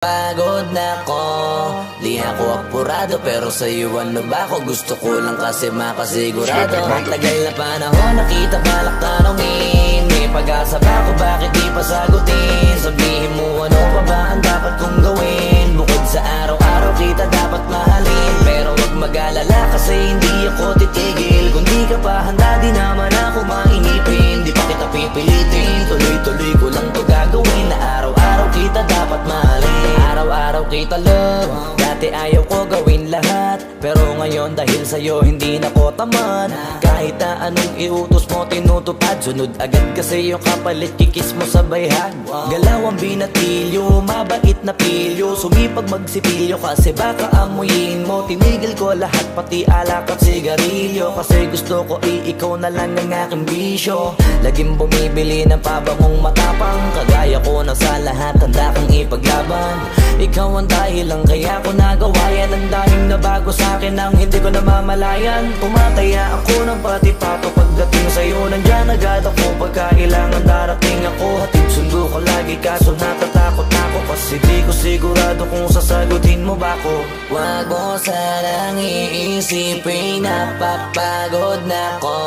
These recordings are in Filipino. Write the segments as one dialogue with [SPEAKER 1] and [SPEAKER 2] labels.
[SPEAKER 1] Pagod na ko, di ako apurado, pero sa'yo ano ba ako? Gusto ko lang kasi makasigurado. Matagal na panahon, nakita balak tanongin, may pag-asa ba ako, bakit di pa sagutin? Sabihin mo ano pa ba ang dapat kong gawin? Bukod sa araw-araw kita dapat mahalin, pero wag mag-alala kasi hindi ako titigil. Kung di ka pa handa, di naman ako mainipin. Di pa kita pipilitin, tuloy-tuloy ko lang to gagawin. Na araw-araw kita dapat mahalin, araw-araw kita love. Dati ayaw ko gawin lahat, pero ngayon dahil sa'yo hindi na ko tamad. Kahit na anong iutos mo tinutupad, sunod agad kasi yung kapalit kikis mo sa bayhag. Galaw ang binatilyo, mabait na pilyo, sumipag magsipilyo kasi baka amuyin mo. Tinigil ko lahat pati alak at sigarilyo, kasi gusto ko ikaw na lang ang aking bisyo. Laging bumibili ng pabangong matapang, kagaya ko na sa lahat handa kang ipaglaban. Ikaw ang dahilan kaya ko nagawa yan. Ang daming nabago sa'kin nang hindi ko namamalayan. Tumataya ako ng pati-pato pagdating sa'yo. Nandyan agad ako pagkailangan darating ako. Hatid sundo ko lagi kaso natatakot ako, kasi di ko sigurado kung sasagutin mo ba ko. Wag mo sanang iisipin napapagod na ko.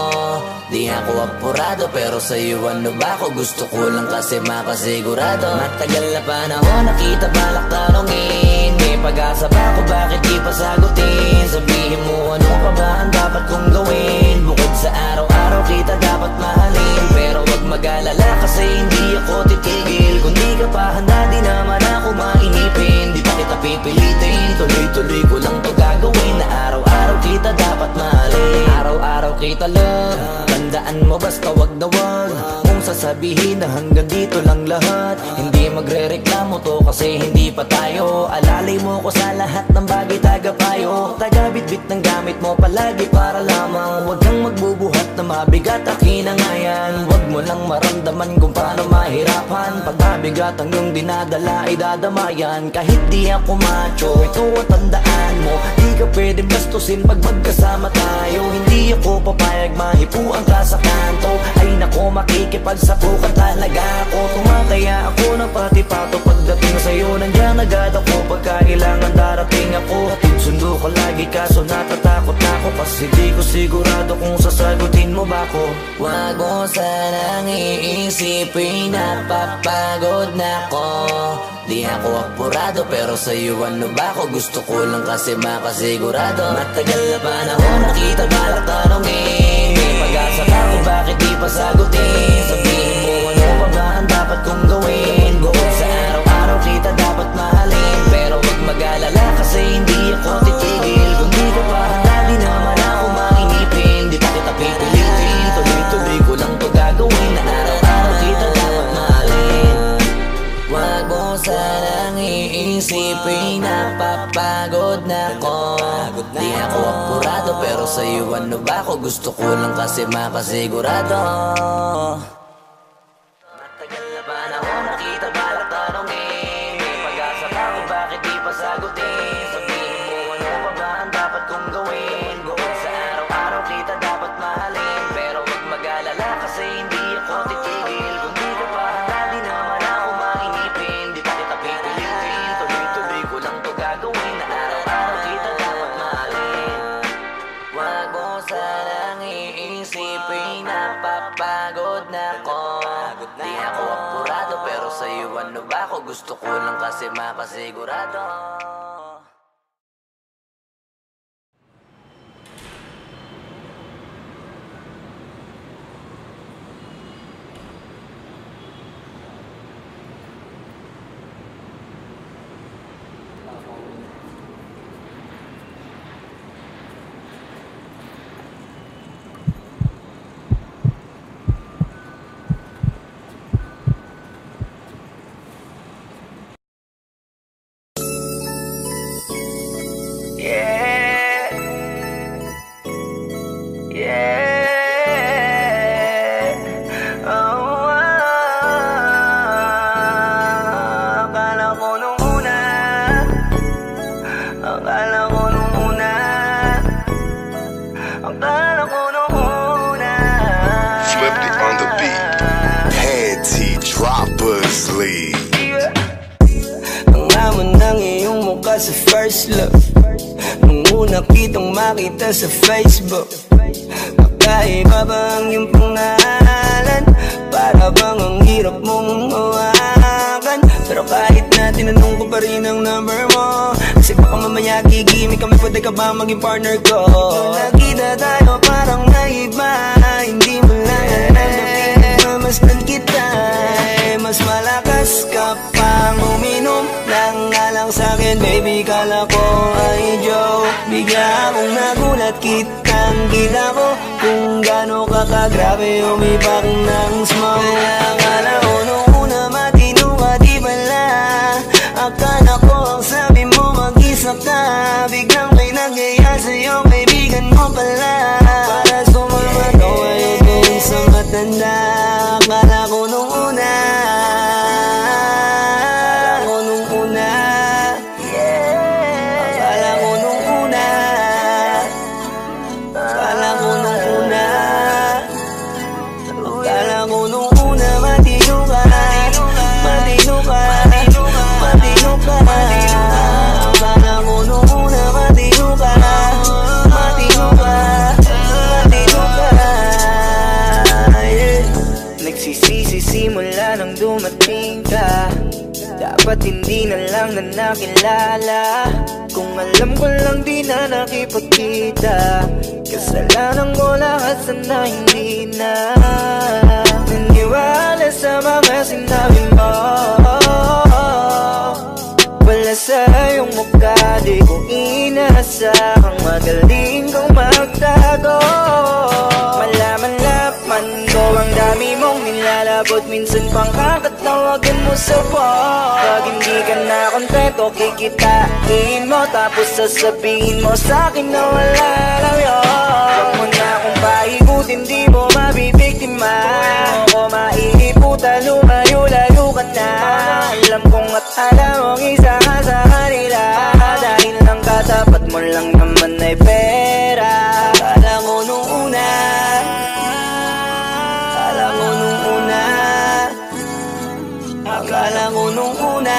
[SPEAKER 1] Di ako apurado, pero sa'yo ano ba ako? Gusto ko lang kasi makasigurado. Matagal na panahon, nakita balak tanongin, may pag-asa ba ako, bakit di pa sagutin? Sabihin mo ano pa ba ang dapat kong gawin? Bukod sa araw-araw kita dapat mahalin, pero wag mag-alala kasi hindi ako titigil. Kung di ka pa handa, di naman ako mainipin. Di pa kita pipilitin, tuloy-tuloy ko lang to gagawin. Na araw-araw kita dapat mahalin, araw-araw kita love. Tandaan mo basta wag na wag mong sasabihin na hanggang dito lang lahat. Hindi magre-reklamo to kasi hindi pa tayo. Alalay mo ko sa lahat ng bagay, tagapayo. Tagabitbit ng gamit mo palagi para lamang wag kang magbubuhat na mabigat, akin na nga yan. Wag mo lang maramdaman kung paano mahirapan. Pag mabigat ang iyong dinadala ay dadamayan. Kahit di ako macho, ito ang tandaan mo, di ka pwedeng bastusin pag magkasama tayo. Hindi ako papayag mahipuan ka sa kanto. Ay nako, makikipagsapukan talaga ako. Tumataya ako ng pati-pato pagdating sa'yo. Nandyan agad ako pagkailangan darating ako. Hatid sundo ko lagi kaso natatakot ako, kasi di ko sigurado kung sasagutin mo ba ko. Wag mo sanang iisipin napapagod na ko. Di ako apurado, pero sa'yo ano ba ako? Gusto ko lang kasi makasigurado. Matagal na panahon, nakita balak tanongin, may pag-asa ba ako, bakit di pa sagutin? Sabihin mo ano pa ba ang dapat kong gawin? Bukod sa araw-araw kita dapat mahalin, pero wag mag-alala kasi hindi ako titigil. Kung di ka pa handa, di naman ako mainipin. Di pa kita pipilitin, tuloy-tuloy ko lang to gagawin. Na araw-araw kita dapat mahalin. Wag mo sanang iisipin napapagod na ko. Di ako apurado, pero sa'yo ano ba ako? Gusto ko lang kasi makasigurado. Matagal na panahon, nakita balak tanongin, may pag-asa ba ako, bakit di pa sagutin? Sabihin mo ano pa ba ang dapat kong gawin? Bukod sa araw-araw kita dapat mahalin, pero wag mag-alala kasi hindi ako titigil. Kung di ka pa handa, di naman ako mainipin. Di pa kita pipilitin, tuloy-tuloy ko lang to gagawin. Na araw-araw kita dapat mahalin. Wag mo sanang iisipin napapagod na ko. Di ako apurado, pero sa'yo ano ba ako? Gusto ko lang kasi makasigurado. ka sa first love. Nung una kitang makita sa Facebook, nakaiba ba ang iyong pangalan? Para bang ang hirap mong hawakan? Pero kahit na tinanong ko pa rin ang number mo, kasi baka mamaya gigimik kami, pwede ka ba maging partner ko? Nakita tayo parang naiba, hindi mo lang alam na pinagmamasdan kita. Mas malakas ka pang uminom lang nga lang sa'kin, baby, kala ko ay joke. Bigla akong nagulat, kitang-kita ko kung gaano ka kagrabe umipak ng smoke. Kaya akala ko nung una matino ka, di pala. Akala ko ang sabi mo mag-isa ka, biglang may nagyaya sa'yo, kaibigan mo pala. Para sumama to ayaw kong sa matanda. Akala ko nung una, simula nang dumating ka, dapat hindi na lang na nakilala. Kung alam ko lang di na nakipagkita, kasalanan ko lahat, sana hindi na naniwala sa mga sinabi mo. Wala sa iyong mukha, di ko inasahang magaling kang magtago. Malaman ko ang dami mong nilalabot, minsan pang kakatawagan mo sa phone. Pag hindi ka na kontento, kikitain mo, tapos sasabihin mo sa'kin na wala lang yun. Huwag mo na akong paikutin, di mo mabibiktima. Huwag mo maiiputan, lumayo-layo ka na. Alam kong at alam mong isa ka sa kanila, dahil lang katapat mo lang naman ay pera. Akala ko nung una, akala ko nung una, akala ko nung una,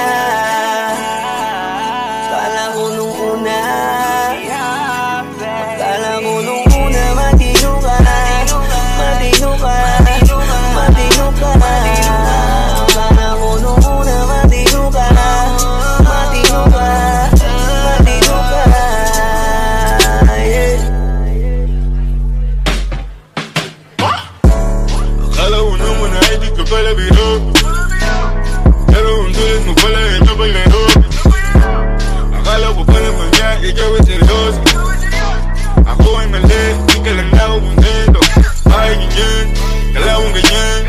[SPEAKER 1] akala ko nung una, akala ko nung una, matino ka, matino ka, matino ka. Akala ko nung una, matino ka, matino ka, matino ka.
[SPEAKER 2] Akala ko naman ay di ka pala biro, pero ang sulit mo pala ito paglaro. Akala ko pala niya, ikaw ay seryoso. Ako ay mali, di ka lang ako kontento. Ay ganyan, kalawang ganyan,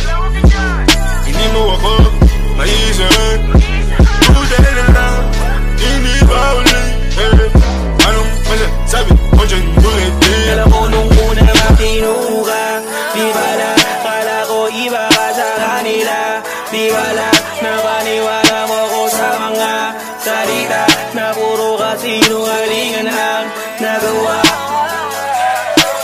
[SPEAKER 2] hindi mo ako maisahan. Dahil na lang, hindi ba ulit? Anong masasabi mo dyan ulit?
[SPEAKER 1] Alam ko nung una matino ka, di bala, kala ko iba ka sa kanila. Di bala, napaniwala mo ko sa mga salita na puro kasinungalingan ang nagawa.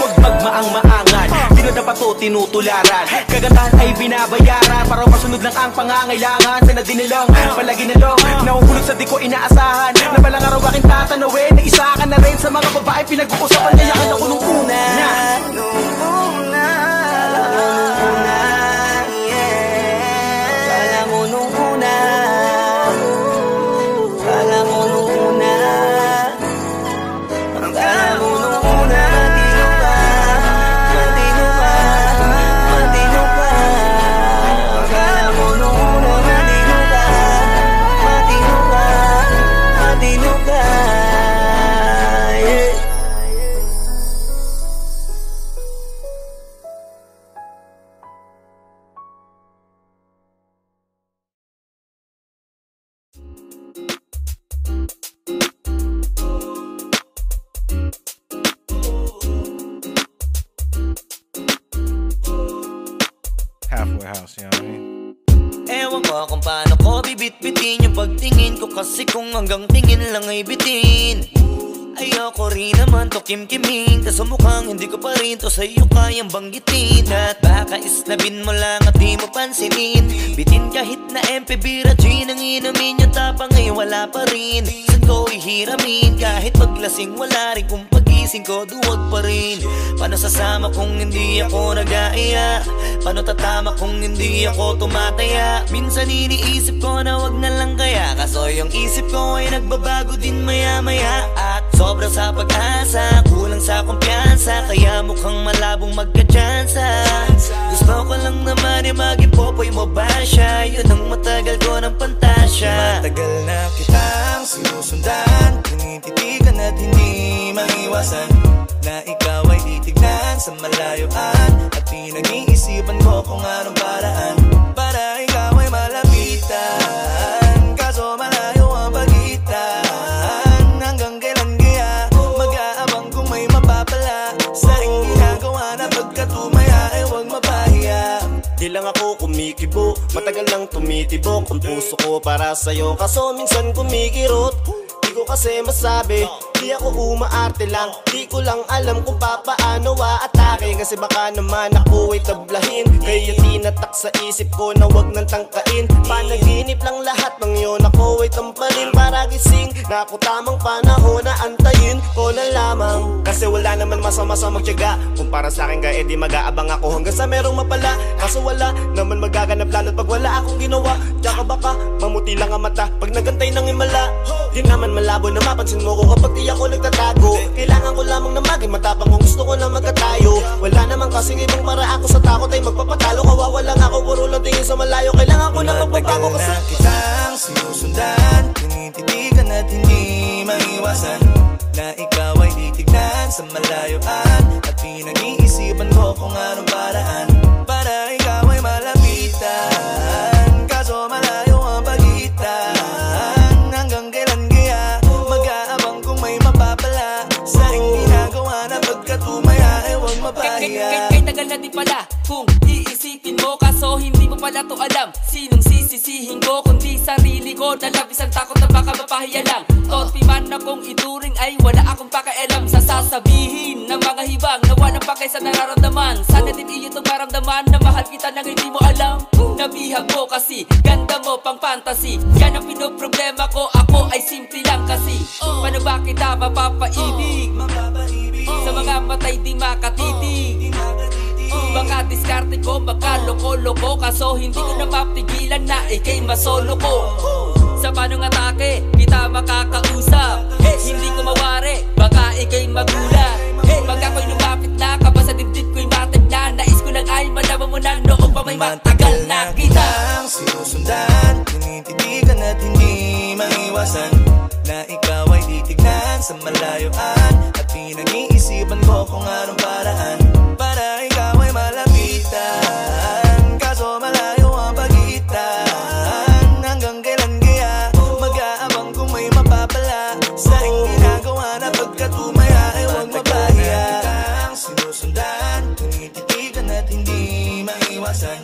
[SPEAKER 1] Huwag magmaang-maangan, di na dapat to tinutularan. Kagandahan ay binabayaran para masunod lang ang pangangailangan. Sana dinilong, palagi nalong, nahuhulog sa di ko inaasahan. Na balang araw aking tatanawin, na isa ka na rin sa mga babae pinag-uusapan. Kaya ka na ko nung una, nung una, akala ko nung una, akala ko nung una, akala ko nung una, akala ko nung una, matino ka, matino ka, akala ko nung una, matino ka, matino ka, matino ka, yeah.
[SPEAKER 2] Halfway house, you know what I mean?
[SPEAKER 1] Ewan ko kung paano ko bibit-bitin yung pagtingin ko, kasi kung hanggang tingin lang ay bitin. Ayoko rin naman to kim-kiming, kaso mukhang hindi ko pa rin to sa'yo kayang banggitin. At baka islabin mo lang at di mo pansinin, bitin kahit na MP, bira, gin ang inumin yung tapang ay wala pa rin. San ko ihiramin. Kahit paglasing wala rin kung pagising ko duwag pa rin. Paano sasama kung hindi ako nag-aaya? Paano tatama kung hindi ako tumataya? Minsan iniisip ko na wag na lang kaya, kaso yung isip ko ay nagbabago din maya-maya. At sobra sa pag-asa, kulang sa kumpiyansa, kaya mukhang malabong magka-tsansa. Gusto ko lang naman ay mag-ipopoy mo ba siya? Yun ang matagal ko ng pantasya.
[SPEAKER 3] Matagal na kitang sinusundan, tinititigan at hindi maiwasan na ikaw ay titignan sa malayuan. At pinag-iisipan ko kung anong paraan para ikaw ay malapitan. Kaso malayo ang pagitan. Hanggang kailan kaya mag-aabang kung may mapapala sa iyong ginagawa na pagkatumaya ay huwag mapahiya.
[SPEAKER 4] Di lang ako kumikibo, matagal lang tumitibok ang puso ko para sa'yo, kaso minsan kumikirot. Di ko kasi masabi, di ako umaarte lang, di ko lang alam kung papaano aatake. Kasi baka naman ako ay tablahin, kaya tinatak sa isip ko na wag nang tangkain. Panaginip lang lahat ng yun, ako ay tampalin para gising na ako tamang panahon na antayin ko na lamang. Kasi wala naman masama sa magtiyaga, kung para sa akin kaya di mag-aabang ako hanggang sa merong mapala. Kaso wala naman magaganap lalo't pag wala akong ginawa. Tsaka baka mamuti lang ang mata pag nagantay ng himala. Di naman malabo na mapansin mo ko kapag di ako nagtatago. Kailangan ko lamang na maging matapang kung gusto ko na magkatayo. Wala naman kasing ibang paraan ko sa takot ay magpapatalo. Kawawa lang ako, puro lang tingin sa malayo. Kailangan ko na magbabago kasi
[SPEAKER 3] na kitang sinusundan, tinititigan at hindi maiwasan na ikaw ay titignan sa malayuan. At pinag-iisipan ko kung anong paraan para ikaw ay malapitan. Kaso malayo ang pagitan. Hanggang kailan kaya mag-aabang kung may mapapala sa iyong ginagawa na pagkatumaya ay huwag mapahiya.
[SPEAKER 5] Kay tagal na di pala kung iisipin mo, kaso hindi mo pala to alam. Sinong sisisihin ko kundi sarili ko, na labis ang takot na baka mapahiya lang. Toti man akong ituring ay wala akong pakialam sa sasabihin ng mga hibang na walang pakay sa nararamdaman. Sana din iyo itong maramdaman na mahal kita nang hindi mo alam. Nabihag mo kasi, ganda mo pang fantasy. Yan ang pinoproblema ko, ako ay simple lang kasi. Paano ba kita mapapaibig sa mga matay di makatitig? Baka diskarte ko, baka loko-loko, kaso hindi ko na mapigilan na ikay masolo ko. Sa panong atake, kita makakausap. Hindi ko mawari, baka ikay magulat. Pag ako'y lumapit na, kaba sa dibdib ko'y matag na. Nais ko lang ay malaman mo na noong pa may matagal na kita
[SPEAKER 3] sinusundan, tinititigan at hindi maiwasan na ikaw ay titignan sa malayuan. At pinag-iisipan ko kung anong paraan para ikaw ay malapitan. Kaso malayo ang pagitan. Hanggang kailan kaya mag-aabang kung may mapapala sa iyong ginagawa na pagkatumaya ay huwag mapahiya. Sinusundan, tinititigan at hindi maiwasan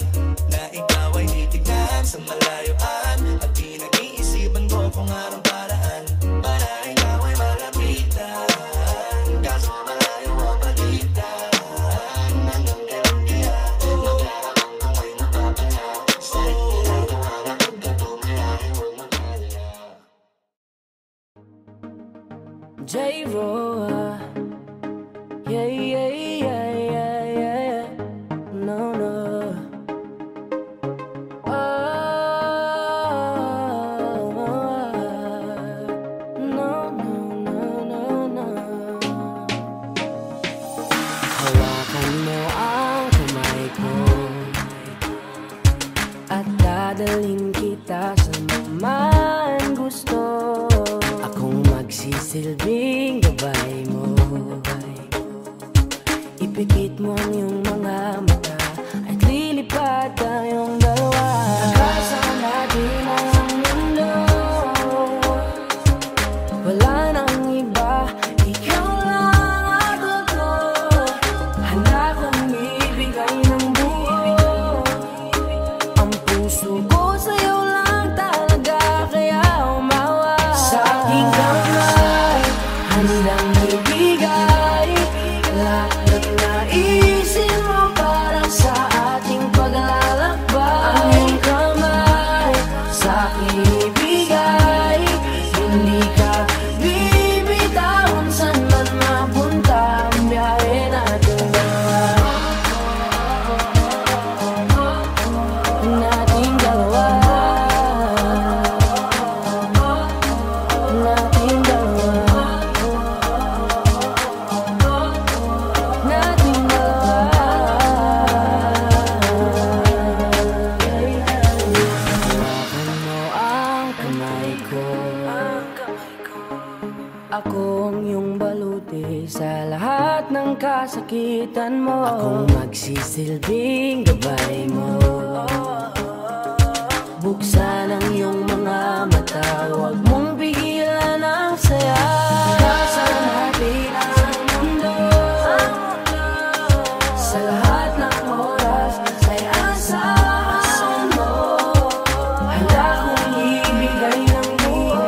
[SPEAKER 3] na ikaw ay titignan sa malayuan. At pinag-iisipan ko kung anong paraan para ikaw ay malapitan. Kaso malayo ang pagitan. Hanggang kailan kaya mag-aabang kung may mapapala sa iyong ginagawa na pagkatumaya ay huwag mapahiya.
[SPEAKER 6] J-Ro, yeah, yeah, yeah, yeah, yeah. No, no. No, no, no, no, no. Hawakan mo ang kamay ko at dadalhin kita sa man gusto. Akong magsisilbing gabay mo. Ipikit mo ang iyong mga mata at lilipad tayong dalawa. Nakasan natin ang mundo, wala nang iba, ikaw lang ako. Handa kong ibigay ng buo ang puso ko sa'yo lang talaga, kaya umawa sa aking kamay. Handang ibigay lahat ng naisin mo para sa ating paglalakbay. Ang iyong kamay sa aking ibigay, hindi ka Akong iyong baluti sa lahat ng kasakitan mo. Akong magsisilbing gabay mo. Buksan ang iyong mga mata, huwag mong pigilan ang saya. Sa natin ang mundo, sa lahat ng oras ay asahan mo. Handa kong ibigay ng buo,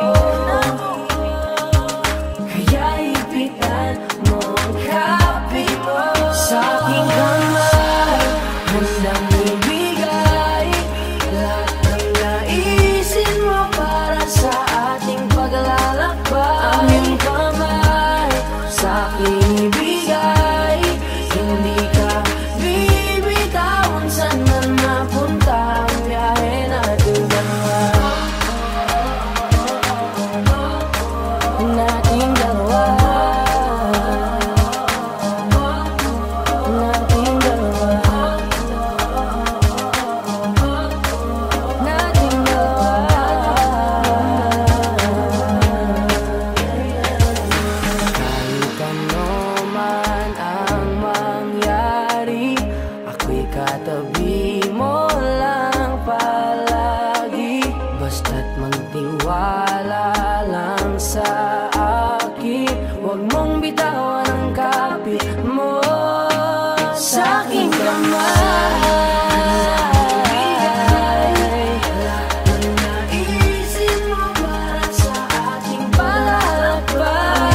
[SPEAKER 6] kaya ipitan mo ang kapi mo. Sa aking kamay, handang ibigay lahat ng naisin mo para sa ating paglalakbay. Ang iyong kamay sa aking ibigay, hindi ka bibitawan. Saan man mapunta ang biyahe natin dalawa, nating dalawa, nating dalawa, nating dalawa. Kahit ano man ang mangyari, ako'y katabi mo lang palagi. Basta't magtiwala lang sa akin, huwag mong bitawan ang kapit mo. Sa aking kamay, lahat ng naisin mo para sa ating paglalakbay.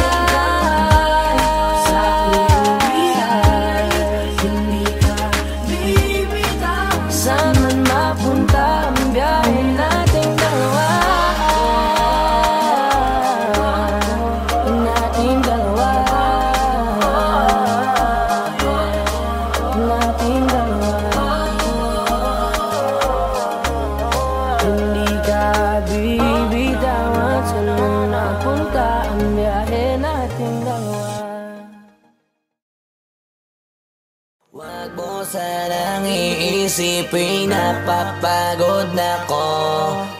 [SPEAKER 6] Sa aking ibigay, hindi ka bibitawan. Saan man mapunta ang biyahe nating dalawa, nating dalawa, nating dalawa. Hindi ka bibitawan. Saan man napunta ang biyahe nating dalawa.
[SPEAKER 1] Wag mo sanang iisipin napapagod na ko.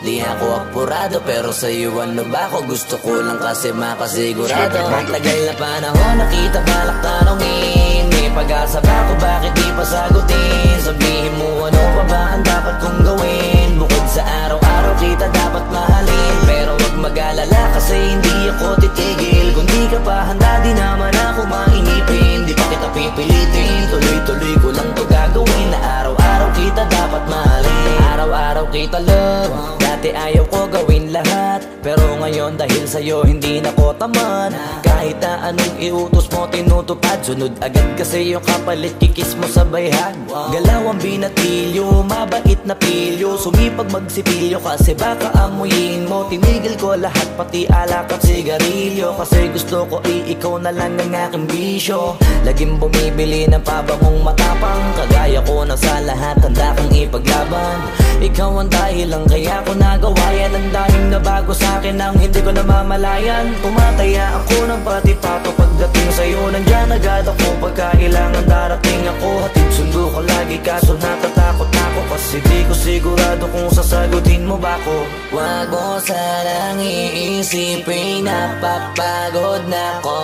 [SPEAKER 1] Di ako apurado pero sa'yo ano ba ako? Gusto ko lang kasi makasigurado. Matagal na panahon nakita balak tanongin, may pag-asa ba ako? Bakit di pa sagutin? Sabihin mo ano pa ba ang dapat kong gawin? Bukod sa araw-araw kita dapat mahalin, pero wag mag-alala kasi hindi ako titigil. Kung di ka pa handa di naman ako mainipin. Di pa kita pipilitin, tuloy-tuloy ko lang to gagawin. Na araw-araw kita dapat mahalin, araw-araw kita love. Dati ayaw ko gawin lahat, pero ngayon dahil sa'yo hindi na ko tamad. Kahit na anong iutos mo tinutupad, sunod agad kasi yung kapalit kikis mo sa bayhan. Galaw ang binatilyo, mabait na pilyo, sumipag magsipilyo kasi baka amuyin mo. Tinigil ko lahat pati alak at sigarilyo, kasi gusto ko ikaw na lang ang aking bisyo. Laging bumibili ng pabangong matapang, kagaya ko na sa lahat handa kang ipaglaban. Ikaw ang dahilan kaya ko nagawa yan. Ang daming nabago sa'kin ang hindi ko namamalayan. Tumataya ako ng pati-pato pagdating sa'yo. Nandyan agad ako pagkailangan darating ako. Hatid sundo ko lagi kaso natatakot ako, kasi di ko sigurado kung sasagutin mo ba ko. Wag mo sanang iisipin napapagod na ko.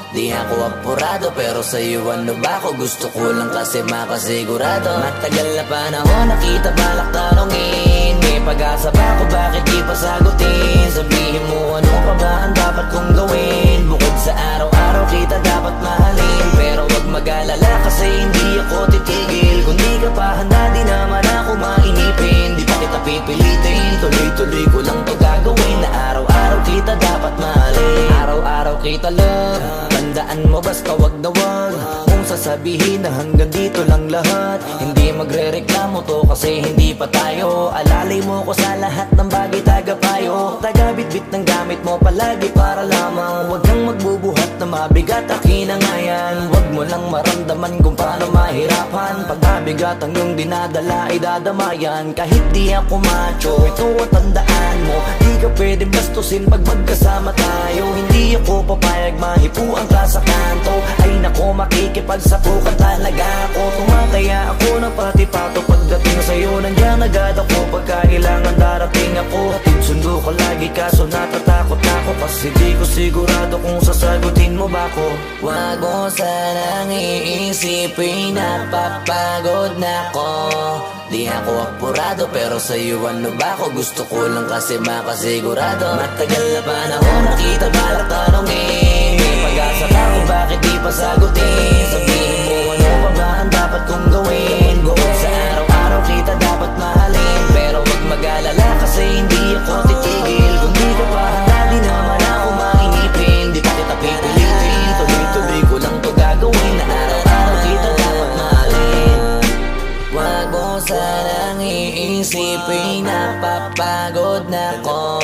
[SPEAKER 1] Di ako apurado pero sa'yo ano ba ako? Gusto ko lang kasi makasigurado. Matagal na panahon nakita balak tanongin, may pag-asa ba ako? Bakit di pa sagutin? Sabihin mo ano pa ba ang dapat kong gawin? Bukod sa araw-araw kita dapat mahalin, pero wag mag-alala kasi hindi ako titigil. Kung di ka pa handa di naman ako mainipin. Di pa kita pipilitin, tuloy-tuloy ko lang to gagawin. Na araw-araw kita dapat mahalin, araw-araw kita love. Tandaan mo basta wag na wag mong sasabihin na hanggang dito lang lahat. Hindi magre-reklamo to kasi hindi pa tayo. Alalay mo ko sa lahat ng bagay tagapayo. Taga-bitbit ng gamit mo palagi para lamang. Huwag kang magbubuhat na mabigat akin ang ayan. Huwag mo lang maramdaman kung paano mahirapan. Pag mabigat ang iyong dinadala ay dadamayan. Kahit di ako macho, ito at tandaan mo, di ka pwedeng bastusin pag magkasama tayo. Hindi ako papayag mahipuan ka sa kanto. Ay nako makikipagsapukan talaga ako. Tumataya ako ng pati-pato pagdating sa'yo. Nandiyan agad ako pagkailangan darating ako. Hatid sundo ko lagi kaso natatakot ako, kasi di ko sigurado kung sasagutin mo ba ko. Wag mo sanang iisipin, napapagod na ko. Di ako apurado pero sa'yo ano ba ko? Gusto ko lang kasi makasigurado. Matagal na panahon nakita balak tanongin, may pag-asa ka kung bakit di pa sagutin. Sabihin mo ano pa ba ang dapat kong gawin? Bukod sa araw-araw kita dapat mahalin, pero wag mag-alala kasi hindi ako titigil. Kung di ka pa handa di naman ako mainipin, di pa kita pipilitin. Tuloy-tuloy ko lang to gagawin, na araw-araw kita dapat mahalin. Wag mo sanang iisipin, napapagod na ko.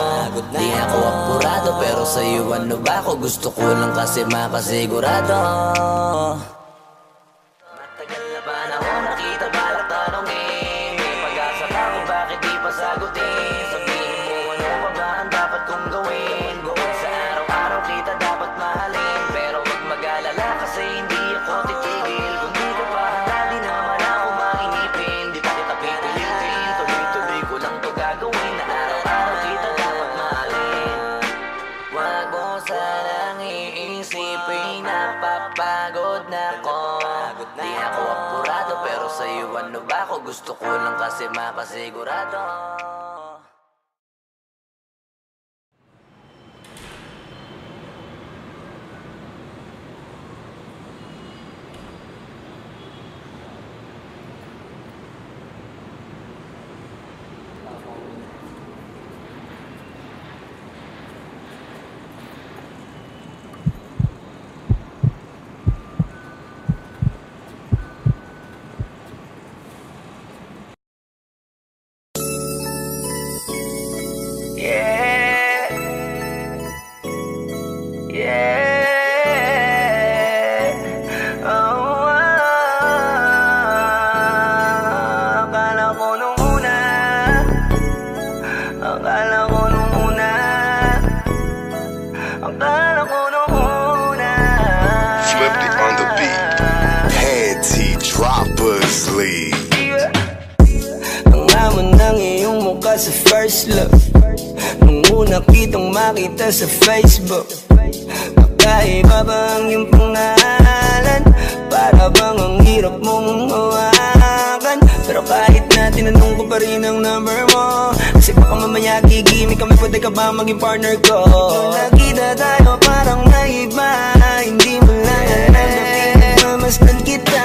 [SPEAKER 1] Di ako apurado pero sa'yo ano ba ko? Gusto ko lang kasi makasigurado. Matagal na panahon nakita balak tanongin, may pag-asa ka kung bakit di pa sagutin. Sabihin mo ano pa ba ang dapat kong gawin? Bukod sa araw-araw kita dapat mahalin, pero wag mag-alala kasi hindi ako titigil. Kung di ka pa handa di naman ako mainipin, di pa kita pipilitin. Tuloy-tuloy ko lang to gagawin, na araw-araw kita dapat mahalin. Wag mo sanang iisipin, napapagod na ko. Di ako apurado pero sa'yo ano ba ko? Gusto ko lang kasi makasigurado.
[SPEAKER 3] Sa first look, nung una kitang makita sa Facebook, nakaiba ba ang iyong pangalan? Para bang ang hirap mong hawakan? Pero kahit na tinanong ko pa rin ang number mo, kasi baka mamaya gigimik kami, pwede ka ba maging partner ko? Nung nakita tayo parang naiba, hindi mo lang alam na pinagmamasdan kita.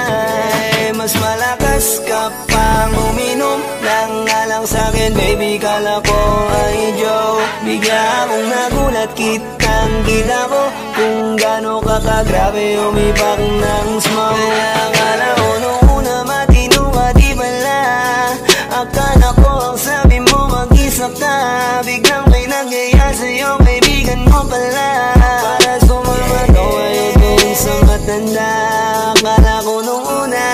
[SPEAKER 3] Mas malakas ka pang uminom lang nga lang sa'kin, baby, kala ko ay joke. Bigla akong nagulat, kitang-kita ko kung gano'n ka kagrabe umipak ng smoke. Akala ko nung una matino ka, di pala. Akala ko ang sabi mo mag-isa ka, biglang may nagyaya sa'yo, kaibigan mo pala. Para sumama to ngayon kung sa matanda. Akala ko nung una,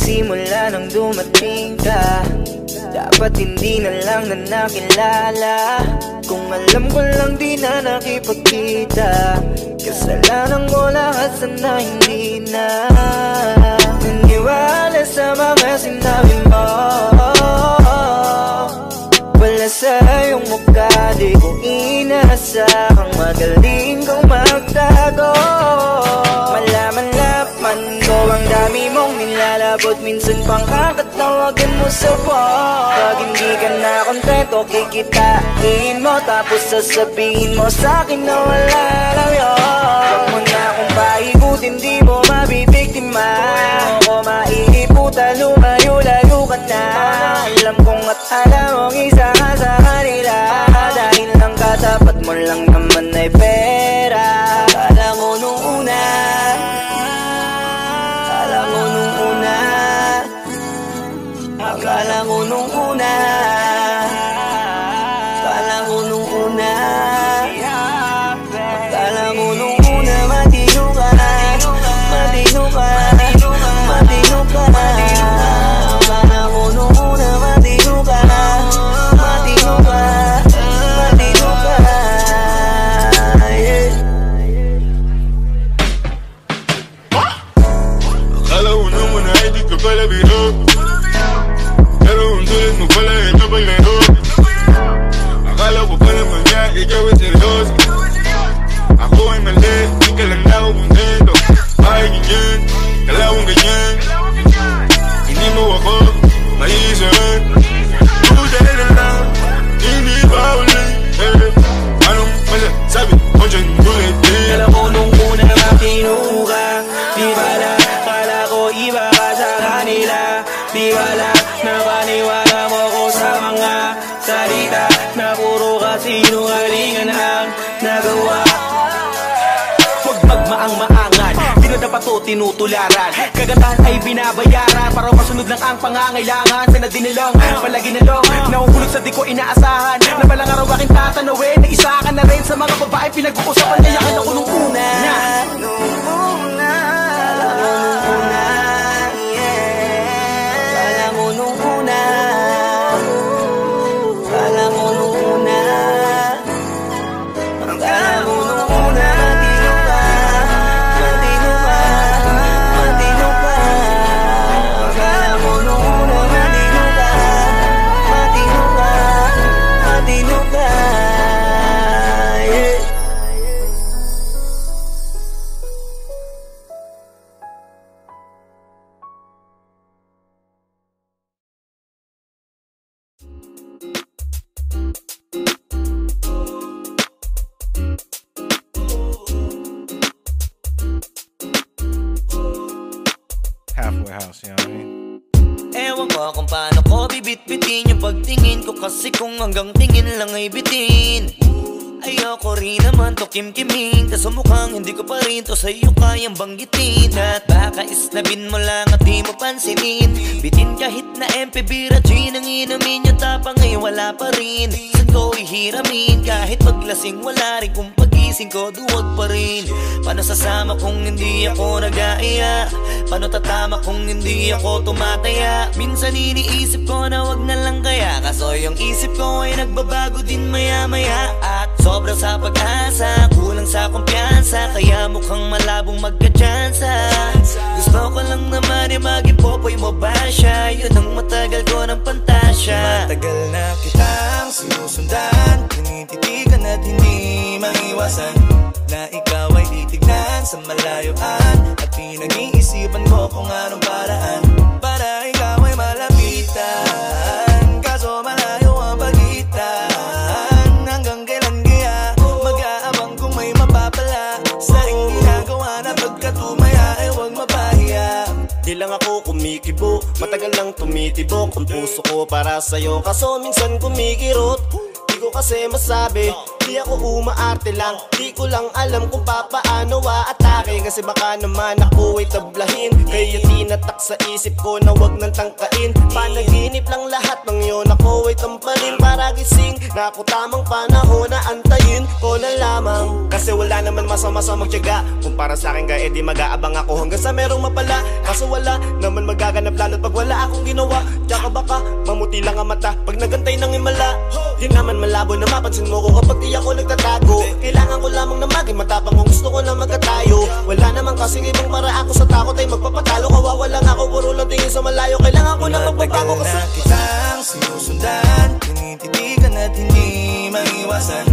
[SPEAKER 3] simula nang dumating ka, dapat hindi na lang na nakilala. Kung alam ko lang di na nakipagkita, kasalanan ko lahat, sana hindi na naniwala sa mga sinabi mo. Wala sa iyong mukha, di ko inasahang magaling kong magtago. Malaman-laman ko ang dami mong nilalabot, minsan pang kakatawagan mo sa phone. Pag hindi ka na kontento, kikitain mo, tapos sasabihin mo sa'kin na wala lang yun. Huwag mo na akong paikutin, di mo mabibiktima. Huwag mo maiiputan, lumayo-layo ka na. Alam kong at alam mong isa ka sa kanila, dahil lang katapat mo lang naman ay pera. Akala ko nung una, akala ko nung una, akala ko nung una, akala ko nung una, akala ko nung una.
[SPEAKER 7] bato tinutularan. Kagandahan ay binabayaran para masunod lang ang pangangailangan. Sana dinilong, palagi nalong nahuhulog sa di ko inaasahan. Na balang araw aking tatanawin na isa ka na rin sa mga babae pinag-uusapan. Kaya ka na unong una.
[SPEAKER 8] Halfway house, you know what I mean?
[SPEAKER 3] Ewan ko kung paano ko bibit-bitin yung pagtingin ko, kasi kung hanggang tingin lang ay bitin. Ayoko rin naman to kim-kiming, kaso mukhang hindi ko pa rin to sa'yo kayang banggitin. At baka isnabin mo lang at di mo pansinin. Bitin kahit na MP Bira Gin ang inumin, yung tapang ay wala pa rin. Saan ko ihiramin kahit paglasing wala rin, kung pagising ko duwag pa rin. Paano sasama kung hindi ako nag-aaya? Paano tatama kung hindi ako tumataya? Minsan iniisip ko na wag na lang kaya, kaso yung isip ko ay nagbabago din maya-maya. At sobra sa pag-asa, kulang sa kumpiyansa, kaya mukhang malabong magka-tsansa. Gusto ko lang naman ay mag-ipopoy mo ba siya? Yun ang matagal ko ng pantasya. Matagal na kitang sinusundan, tinititigan at hindi maiwasan na ikaw ay titignan sa malayuan. At pinag-iisipan ko kung anong paraan para ikaw ay malapitan. Kaso malayo ang pagitan. Hanggang kailan kaya mag-aabang kung may mapapala sa ring ginagawa na pagkatumaya ay huwag mapahiya.
[SPEAKER 4] Di lang ako kumikibo, matagal nang tumitibok ang puso ko para sa'yo, kaso minsan kumikirot. Di ko kasi masabi, di ako umaarte lang, di ko lang alam kung papaano aatake. Kasi baka naman ako ay tablahin, kaya tinatak sa isip ko na wag nang tangkain. Panaginip lang lahat ng yun, ako ay tamparin para gising na ako tamang panahon na antayin ko na lamang. Kasi wala naman masama sa magtiyaga, kung para sa akin kaya di mag-aabang ako hanggang sa merong mapala. Kaso wala naman magaganap lalo't pag wala akong ginawa. Tsaka baka mamuti lang ang mata pag nagantay ng himala. Di naman malabo na mapansin mo ko kapag di ako nagtatago. Kailangan ko lamang na maging matapang kung gusto ko na magkatayo. Wala naman kasing ibang para ako sa takot ay magpapatalo. Kawawa lang ako, puro lang tingin sa malayo. Kailangan ko na magbabago kasi
[SPEAKER 3] na kitang sinusundan, tinititigan at hindi maiwasan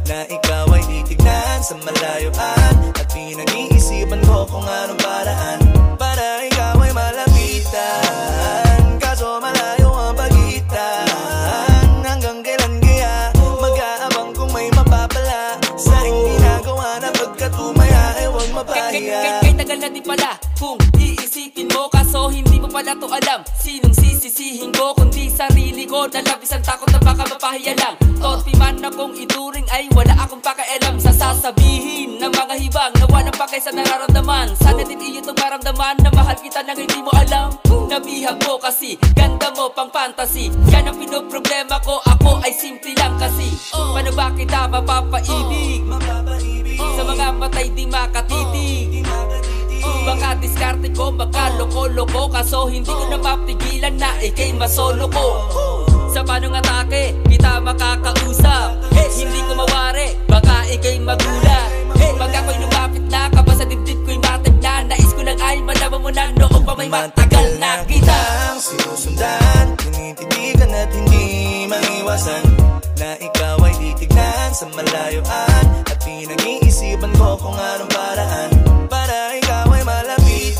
[SPEAKER 3] na ikaw ay titignan sa malayuan. At pinag-iisipan ko kung anong paraan para ikaw ay malapitan. Kaso malayo ang pagitan. Hanggang kailan kaya mag-aabang kung may mapapala sa ring ginagawa na pagkatumaya ay huwag mapahiya.
[SPEAKER 5] Kay tagal na di pala kung iisipin mo, kaso hindi mo pala to alam. Sinong sisisihin ko kundi sarili ko, na labis ang takot na baka mapahiya lang. Torpe man akong ituring ay wala akong pakialam sa sasabihin ng mga hibang na walang pakay sa nararamdaman. Sana din iyo itong maramdaman na mahal kita nang hindi mo alam. Nabihag mo kasi ganda mo pang fantasy, yan ang pinoproblema ko, ako ay simple lang kasi. Paano ba kita mapapaibig sa mga matay di makatitig? Baka diskarte ko, baka loko-loko, kaso hindi ko na mapigilan na ikay masolo ko. Sa panong atake, kita makakausap, hindi ko mawari, baka ikay magulat. Pag ako'y lumapit na, kapa sa dibdib ko'y matig na, nais ko lang ay malaman mo na noong pa may matagal na kita.
[SPEAKER 3] Sinusundan, tinititigan at hindi maiwasan na ikaw ay titignan sa malayuan. At pinag-iisipan ko kung anong paraan para ikaw ay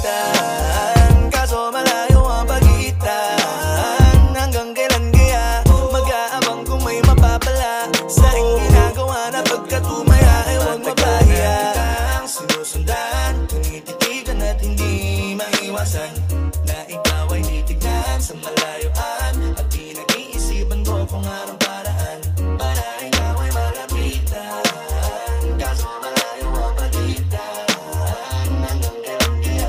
[SPEAKER 3] malapitan. Kaso malayo ang pagitan. Hanggang kailan kaya mag-aabang kung may mapapala sa ring ginagawa na pagkatumaya ay huwag mapahiya. Sinusundan, tinititigan at hindi maiwasan na ikaw ay titignan sa malayuan. At pinag-iisipan ko kung anong paraan para ikaw ay malapitan. Kaso malayo ang pagitan. Hanggang kailan kaya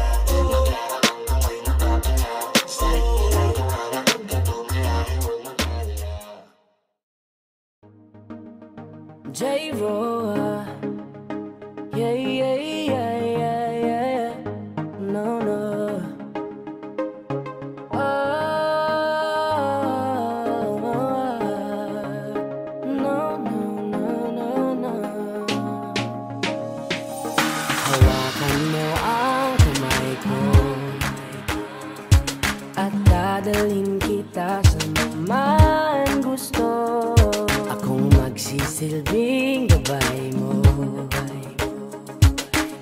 [SPEAKER 6] magsisilbing gabay mo.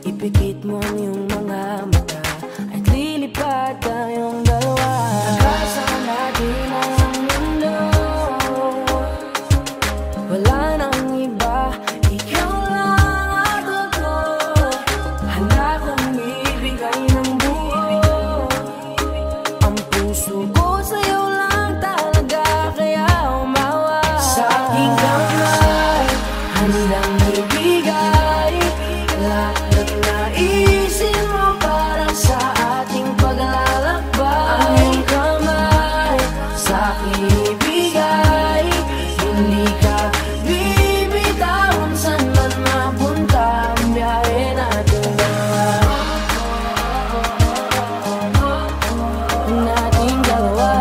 [SPEAKER 6] Ipikit mo ang iyong mga mata at lilipad tayong dalawa. Nakasama natin ang mundo, wala nang iba, ikaw lang at ako. Handa kong ibigay ng buo ang puso ko sa'yo lang talaga, kaya umawa. Sa aking kamay, handang ibigay lahat ng naisin mo para sa ating paglalakbay. Ang iyong kamay sa aking ibigay, hindi ka bibitawan saan man mapunta ang biyahe natin dalawa. Nating dalawa,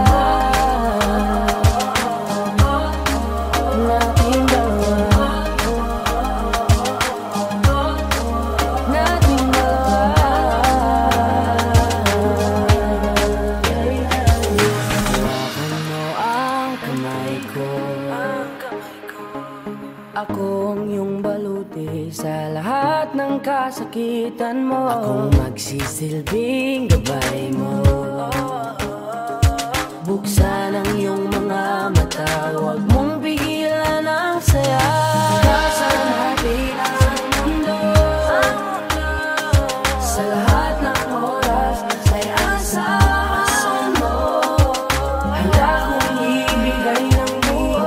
[SPEAKER 6] nating dalawa, nating dalawa. Hawakan mo ang kamay ko, ako ang iyong baluti sa lahat ng kasakitan mo. Akong magsisilbing gabay mo. Buksan ang iyong mga mata, huwag mong pigilan ang saya. Kasama natin ang mundo, sa lahat ng oras ay asahan mo. Handa kong ibigay ng buo,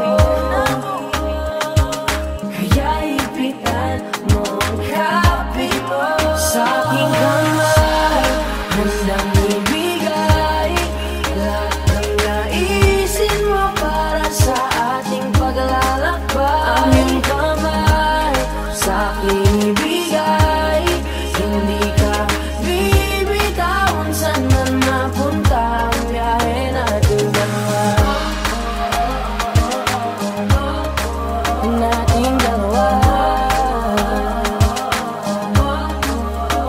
[SPEAKER 6] kaya ipitan mo ang kape mo. Sa aking kamay, handang ibigay lahat ng naisin mo para sa ating paglalakbay. Ang iyong kamay sa aking ibigay, hindi ka bibitawan saan man mapunta ang biyahe natin dalawa. Nating dalawa,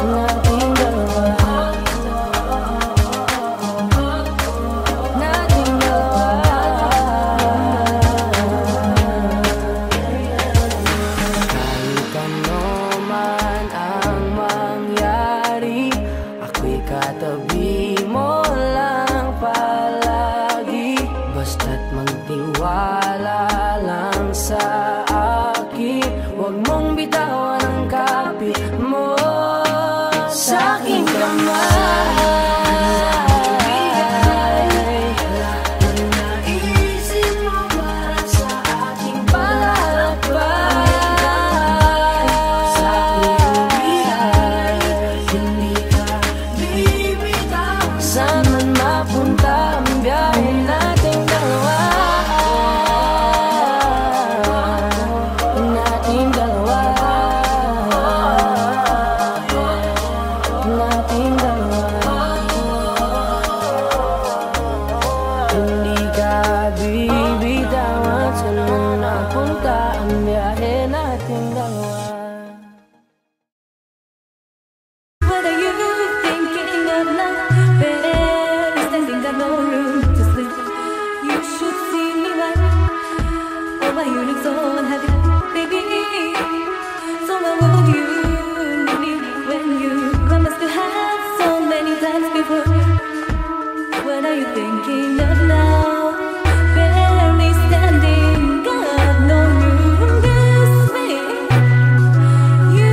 [SPEAKER 6] nating dalawa, nating dalawa. Kahit ano man ang mangyari, ako'y katabi mo lang palagi. Basta't magtiwala lang sa akin, huwag mong bitawan ang kapit mo. Sa aking kamay, lahat ng naisin mo para sa ating paglalakbay. Sa aking bigay, hindi ka bibitawan saan man mapunta ang biyahe nating dalawa. Nating dalawa, nating dalawa, hindi ka bibitawan saan man napunta ang biyahe nating dalawa.
[SPEAKER 9] What are you thinking of now? Barely standing, got no room to sleep. You should see me right. Oh, why you look so unhappy, baby? So why would you leave me when you promised to have so many times before? What are you thinking of now? Barely standing, got no room to sleep. You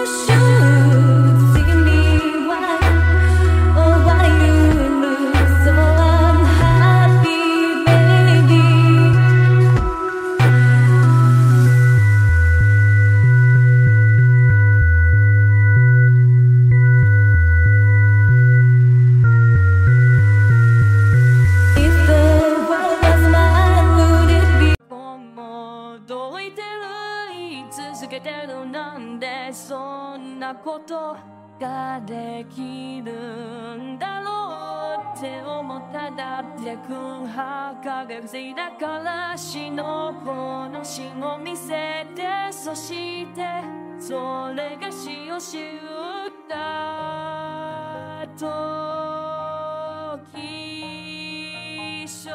[SPEAKER 9] should see me why. Oh, why you look so unhappy, baby? If the world was mine, would it be?
[SPEAKER 6] どいてる言い続けてる、なんでそんなことができるんだろうって思っただって空白がせだから死の話を見せて、そしてそれが死を知った時。 時 一緒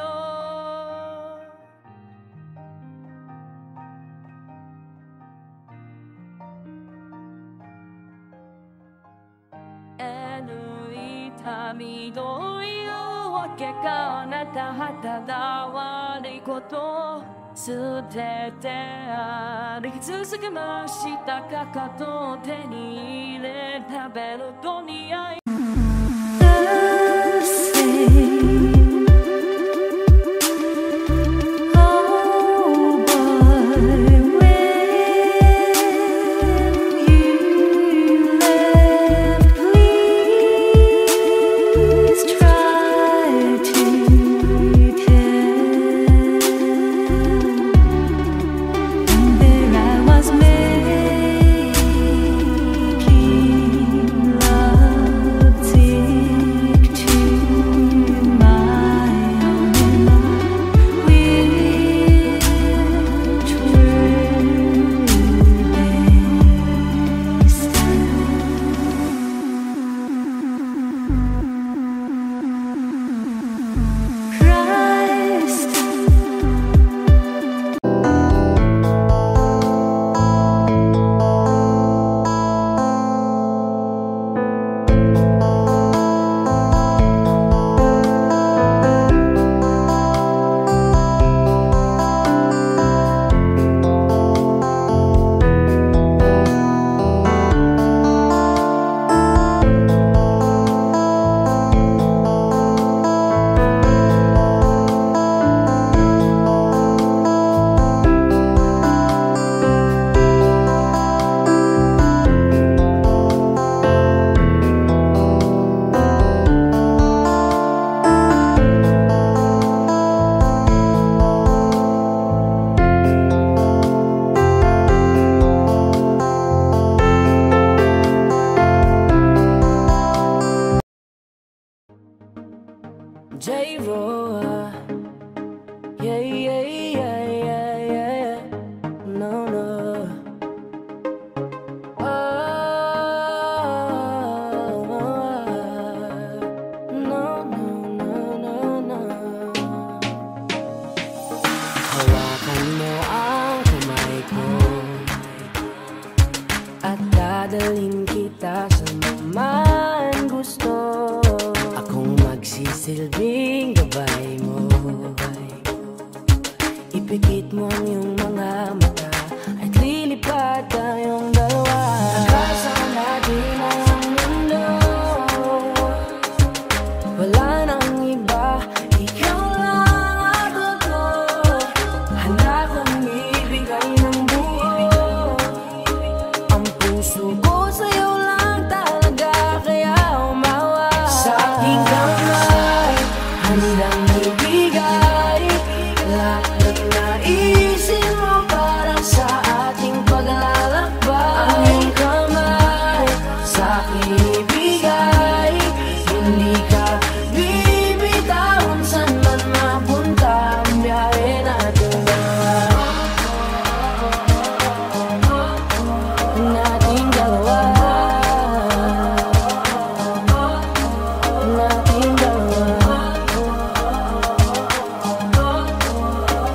[SPEAKER 6] 民というわけがなたはただ悪いこと捨てて歩き続けましたかかと手に入れ食べると似合いJ-Ro, yeah, yeah, yeah, yeah, yeah, no, no. No, no, no, no, no. Hawakan mo ang kamay ko at dadalhin kita sa man gusto. Akong magsisilbing gabay mo. Ipikit mo ang iyong mga mata at lilipad tayong dalawa. Nagkasama natin ang mundo. Wala nang iba, ikaw lang ako. Handa kong ibigay ng buo. Ang puso ko sa'yo lang talaga, kaya umawa. Sa aking kamay, handang ibigay lahat ng naisin mo para sa ating paglalakbay. Ang iyong kamay, sa aking ibigay, hindi ka bibitawan saan man mapunta ang biyahe natin dalawa. Nating dalawa. Nating dalawa.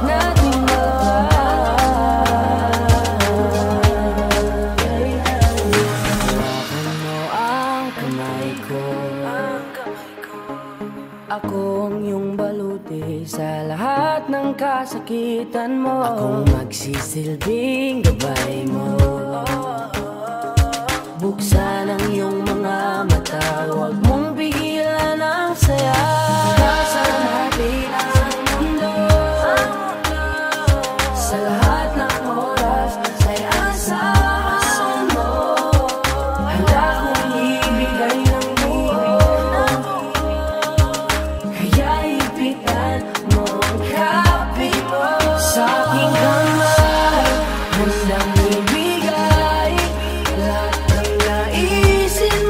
[SPEAKER 6] Nating dalawa. Hawakan mo ang kamay ko. Ako ang iyong baluti sa lahat ng kasakitan mo. Akong magsisilbing gabay mo. Buksan ang iyong mga mata, huwag mong pigilan ang saya. Nagkasama natin ang mundo. Sa lahat ng oras, ay asahan mo. Handa kong ibigay ng buo. Kaya ipitan mo ang kapi mo. Sa aking kamay, handang ibigay lahat ng naisin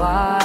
[SPEAKER 6] why